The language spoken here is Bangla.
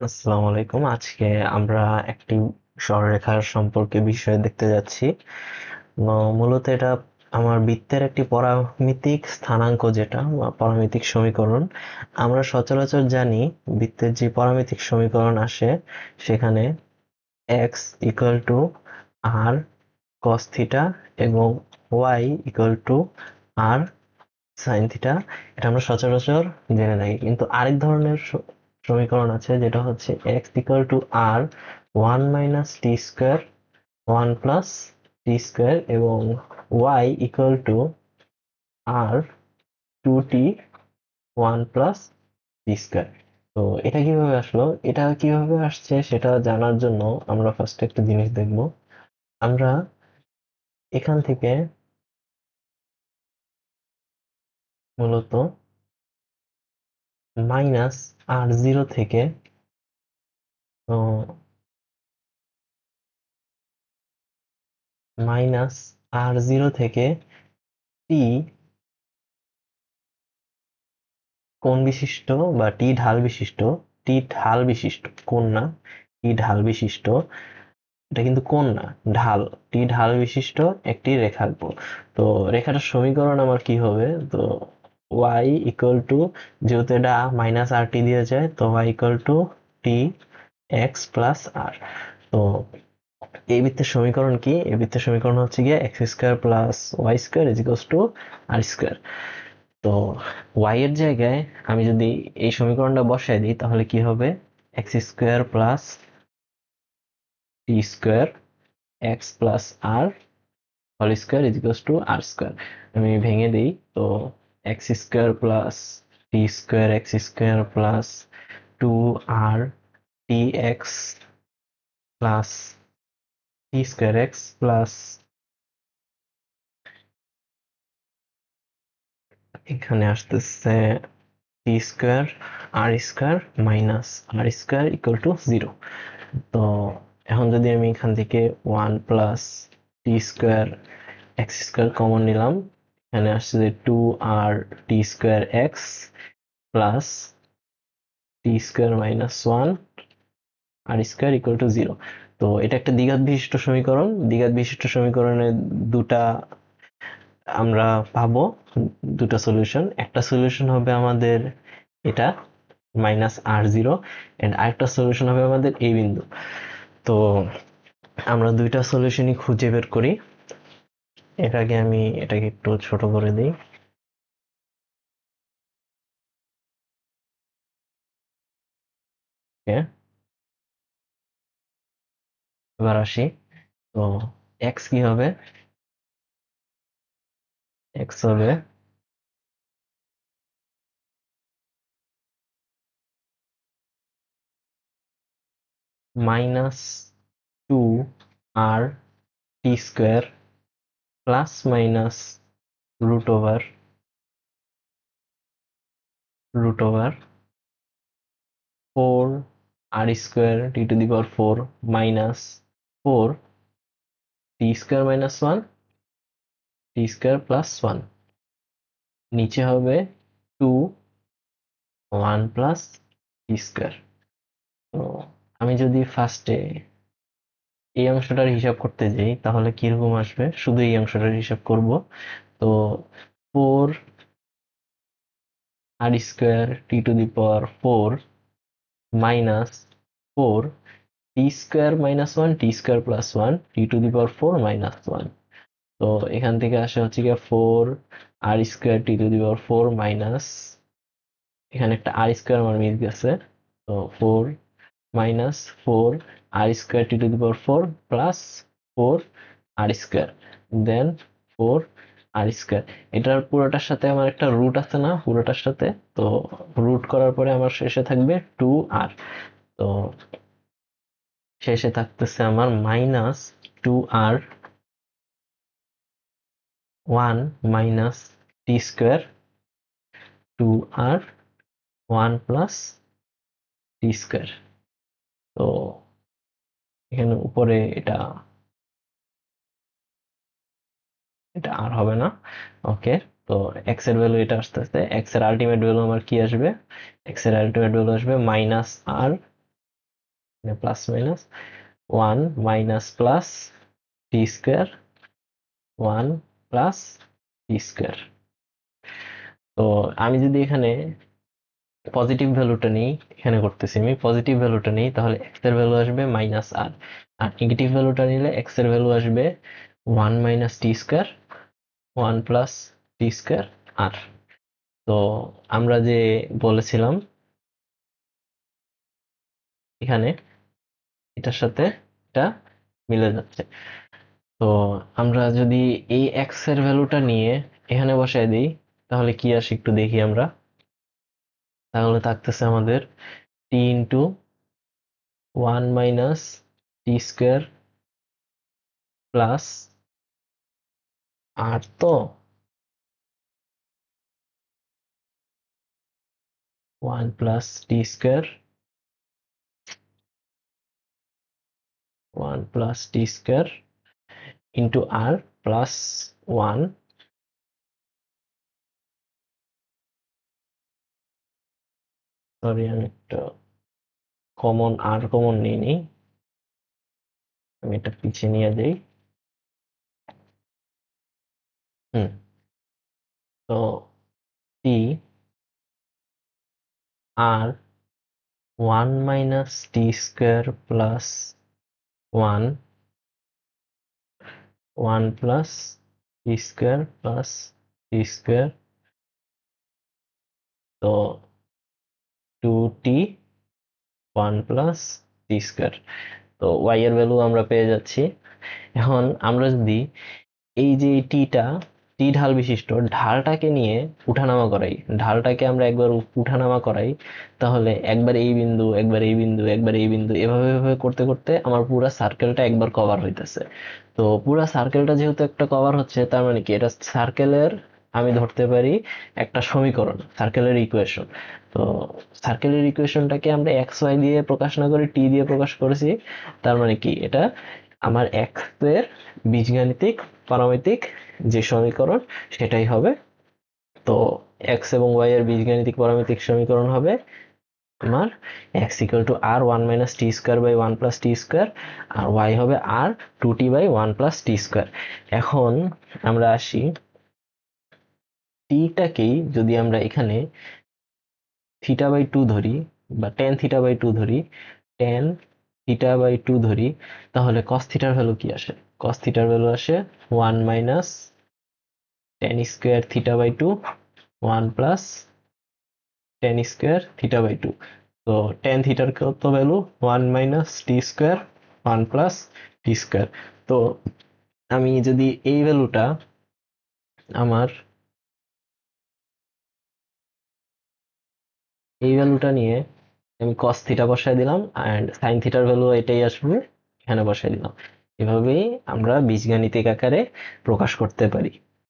আসসালামু আলাইকুম। আজকে আমরা একটি সরলরেখার সম্পর্কে বিষয় দেখতে যাচ্ছি। মূলত এটা আমার বৃত্তের একটি পরামিতিক স্থানাঙ্ক, যেটা বা পরামিতিক সমীকরণ। আমরা সচরাচর জানি বৃত্তের যে পরামিতিক সমীকরণ আসে সেখানে x equal to R cos theta এবং y equal to R sine theta. এটা আমরা সচরাচর জেনে থাকি, কিন্তু আরেক ধরনের সমীকরণ আছে যেটা হচ্ছে x equal to r one minus t square one plus t square এবং y equal to r two t one plus t square. তো এটা কিভাবে আসলো, এটা কিভাবে আসছে সেটা জানার জন্য আমরা ফার্স্ট একটা জিনিস দেখব। আমরা এখান থেকে মূলত মাইনাস আর জিরো থেকে মাইনাস আর জিরো থেকে টি কোণ বিশিষ্ট বা টি ঢাল বিশিষ্ট কোণ না, টি ঢাল বিশিষ্ট, এটা কিন্তু কোণ না, ঢাল, টি ঢাল বিশিষ্ট একটি রেখা আঁকবো। তো রেখাটার সমীকরণ আমার কি হবে, তো y ইকুয়াল টু, যেহেতু এটা মাইনাস আর টি দিয়ে যায়, তো y equal to t x plus r. তো এই বৃত্তের সমীকরণ কি, এই বৃত্তের সমীকরণ হচ্ছে গিয়ে x square plus y square is equals to r square. তো y এর জায়গায় আমি যদি এই সমীকরণটা বসায় দিই তাহলে কি হবে, x square plus t square x plus r whole square is equals to r square. আমি ভেঙে দিই, তো x square plus t square x square plus two r t x plus t square x plus, এখানে আসতেছে t square r square minus r square equal to zero. তো এখন যদি আমি এখান থেকে one plus t square x square common নিলাম, এখানে আসছে যে two r t square x plus t square minus one r square equal to zero. তো এটা একটা দ্বিঘাত বিশিষ্ট সমীকরণ। দ্বিঘাত বিশিষ্ট সমীকরণের দুটা আমরা পাবো, দুটা সলিউশন। একটা সলিউশন হবে আমাদের এটা মাইনাস আর জিরো, এন্ড আরেকটা সলিউশন হবে আমাদের এই বিন্দু। তো আমরা দুইটা সলিউশনই খুঁজে বের করি। এর আগে আমি এটাকে একটু ছোট করে দিই। ওকে, এবার আসি। তো এক্স কি হবে, এক্স হবে minus two r t square plus minus root over four r square t to the power four minus four t square minus one t square plus one. নিচে হবে two one plus t square. তো আমি যদি ফার্স্টে এই অংশটার হিসাব করতে যাই তাহলে কিরকম আসবে, শুধু এই অংশটার হিসাব করব। তো four r square t to the power four minus four t square minus one t square plus one t to the power four minus one. তো এখান থেকে আসে হচ্ছে গিয়ে four r square t to the power four minus, এখানে একটা আর স্কোয়ার আমার মিস গেছে, তো four minus four r square t to the power four plus four r square, then four r square. এটার পুরোটার সাথে আমার একটা রুট আছে না, পুরোটার সাথে। তো রুট করার পরে আমার শেষে থাকবে টু আর। তো শেষে থাকতেছে আমার minus two r one minus t square two r one plus t square. তো এখানে উপরে এটা এটা আর হবে না। ওকে, তো এক্স এর ভ্যালু এটা আসতেছে, এক্স এর আলটিমেট ভ্যালু আমার কি আসবে, এক্স এর আলটিমেট ভ্যালু আসবে মাইনাস আর plus minus 1 minus plus t square 1 plus t square. তো আমি যদি এখানে পজিটিভ ভ্যালুটা নিই, এখানে করতেছি আমি পজিটিভ ভ্যালুটা নিই, তাহলে এক্স এর ভ্যালু আসবে মাইনাস আর, আর নেগেটিভ ভ্যালুটা নিলে এক্স এর ভ্যালু আসবে 1 minus t square 1 plus t square আর। তো আমরা যে বলেছিলাম এখানে এটার সাথে এটা মিলে যাচ্ছে। তো আমরা যদি এই এক্স এর ভ্যালুটা নিয়ে এখানে বসায় দিই, তাহলে কি আসে একটু দেখি আমরা। তাহলে থাকতেছে আমাদের টি into 1 minus t square plus r, তো 1 plus t square 1 plus t square into আর প্লাস 1। সরি, আমি একটা কমন নিয়ে নিই, আমি এটা পিছিয়ে নিয়ে যাই। হুম। তো টি আর 1 minus t square plus 1 1 plus t square plus t square, তো 2t 1 প্লাস টি স্কোয়ার। তো y এর ভ্যালু আমরা পেয়ে যাচ্ছি। এখন আমরা যদি এই যে টিটা টি ঢাল বিশিষ্ট ঢালটাকে নিয়ে উঠানামা করাই, ঢালটাকে আমরা একবার উঠানামা করাই, তাহলে একবার এই বিন্দু একবার এই বিন্দু একবার এই বিন্দু এভাবে এভাবে করতে করতে আমার পুরো সার্কেলটা একবার কভার হইতেছে। তো পুরো সার্কেলটা যেহেতু একটা কভার হচ্ছে, তার মানে কি এটা সার্কেলের, আমি ধরতে পারি একটা সমীকরণ, সার্কেলের ইকুয়েশন। তো সার্কেলের ইকুয়েশনটাকে আমরা এক্স ওয়াই দিয়ে প্রকাশ না করে টি দিয়ে প্রকাশ করেছি, তার মানে কি এটা আমার এক্স এর বীজগাণিতিক পারমাণবিক যে সমীকরণ সেটাই হবে। তো এক্স এবং ওয়াই এর বীজগাণিতিক পারমাণবিক সমীকরণ হবে আমার x equal to r 1 minus t square by 1 plus t square, আর ওয়াই হবে r 2t by 1 plus t square. এখন আমরা আসি টিটাকেই যদি আমরা এখানে থিটা বাই 2 ধরি, বা টেন থিটা বাই 2 ধরি, টেন থিটা বাই 2 ধরি, তাহলে কস থিটার ভ্যালু কি আসে? কস থিটার ভ্যালু আসে 1 minus tan square theta by 2 1 plus tan square theta by 2। তো টেন থিটার কত value? 1 minus t square 1 plus t square. তো আমি যদি এই ভ্যালুটা আমার এই ভ্যালুটা নিয়ে আমি কস থিটা বসায় দিলাম, অ্যান্ড সাইন থিটার ভ্যালু এটাই আসবে, এখানে বসায় দিলাম। এভাবেই আমরা বীজগাণিতিক আকারে প্রকাশ করতে পারি।